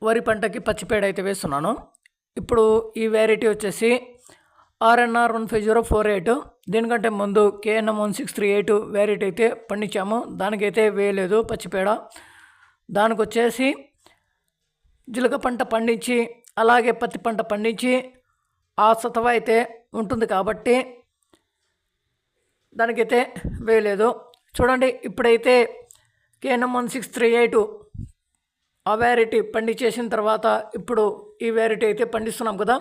వరి పంటకి పచ్చిపేడ అయితే వేస్తున్నాను. ఇప్పుడు ఈ వెరైటీ వచ్చేసి ఆర్ఎన్ఆర్ 15048. దీనికంటే ముందు కేఎన్ఎం 1638 వెరైటీ అయితే పండించాము. దానికైతే వేయలేదు పచ్చిపేడ. దానికి వచ్చేసి జీలక పంట పండించి అలాగే పత్తి పంట పండించి ఆ సతవ అయితే ఉంటుంది కాబట్టి దానికైతే వేయలేదు. చూడండి, ఇప్పుడైతే కేఎన్ఎం 1638 ఆ వెరైటీ పండించేసిన తర్వాత ఇప్పుడు ఈ వెరైటీ అయితే పండిస్తున్నాం కదా.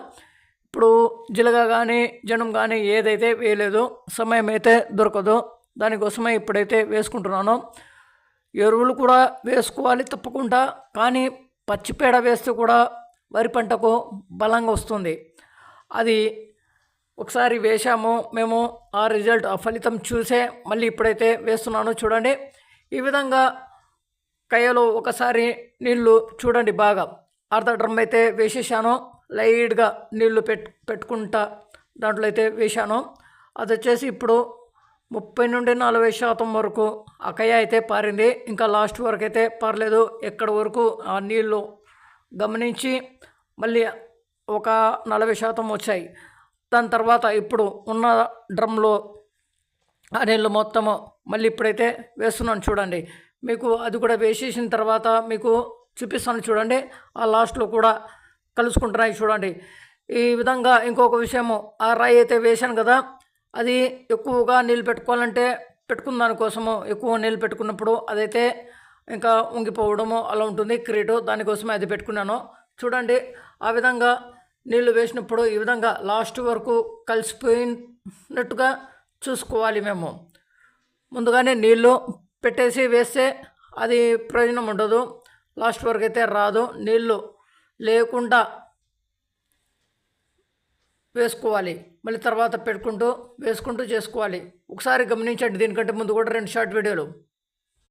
ఇప్పుడు జీలగ కానీ జనం కానీ ఏదైతే వేయలేదు, సమయం అయితే దొరకదు. దానికోసమే ఇప్పుడైతే వేసుకుంటున్నాను. ఎరువులు కూడా వేసుకోవాలి తప్పకుండా, కానీ పచ్చిపేడ వేస్తే కూడా వరి పంటకు బలంగా వస్తుంది. అది ఒకసారి వేసాము మేము, ఆ రిజల్ట్ ఆ ఫలితం చూసే మళ్ళీ ఇప్పుడైతే వేస్తున్నాను. చూడండి, ఈ విధంగా కయ్యలో ఒకసారి నీళ్లు చూడండి బాగా అర్ధ డ్రమ్ అయితే వేసేసాను. లైట్గా నీళ్లు పెట్టుకుంటా దాంట్లో అయితే వేశాను. అది వచ్చేసి ఇప్పుడు 30 నుండి 40% వరకు ఆ కయ్య అయితే పారింది. ఇంకా లాస్ట్ వరకు అయితే పారలేదు. ఎక్కడ వరకు ఆ నీళ్లు గమనించి మళ్ళీ ఒక 40% వచ్చాయి. దాని తర్వాత ఇప్పుడు ఉన్న డ్రమ్లో ఆ నీళ్ళు మొత్తము మళ్ళీ ఇప్పుడైతే వేస్తున్నాను. చూడండి, మీకు అది కూడా వేసేసిన తర్వాత మీకు చూపిస్తాను. చూడండి, ఆ లాస్ట్లో కూడా కలుసుకుంటున్నాయి. చూడండి, ఈ విధంగా ఇంకొక విషయము, ఆ రాయి అయితే వేశాను కదా, అది ఎక్కువగా నీళ్ళు పెట్టుకోవాలంటే పెట్టుకున్న దానికోసము ఎక్కువ నీళ్ళు పెట్టుకున్నప్పుడు అదైతే ఇంకా ఉంగిపోవడము అలా ఉంటుంది క్రియేట్. దానికోసమే అది పెట్టుకున్నాను. చూడండి, ఆ విధంగా నీళ్ళు వేసినప్పుడు ఈ విధంగా లాస్ట్ వరకు కలిసిపోయినట్టుగా చూసుకోవాలి. మేము ముందుగానే నీళ్ళు పెట్టేసి వేస్తే అది ప్రయోజనం ఉండదు, లాస్ట్ వరకు అయితే రాదు. నీళ్ళు లేకుండా వేసుకోవాలి, మళ్ళీ తర్వాత వేసుకుంటూ చేసుకోవాలి. ఒకసారి గమనించండి, దీనికంటే ముందు కూడా 2 షార్ట్ వీడియోలు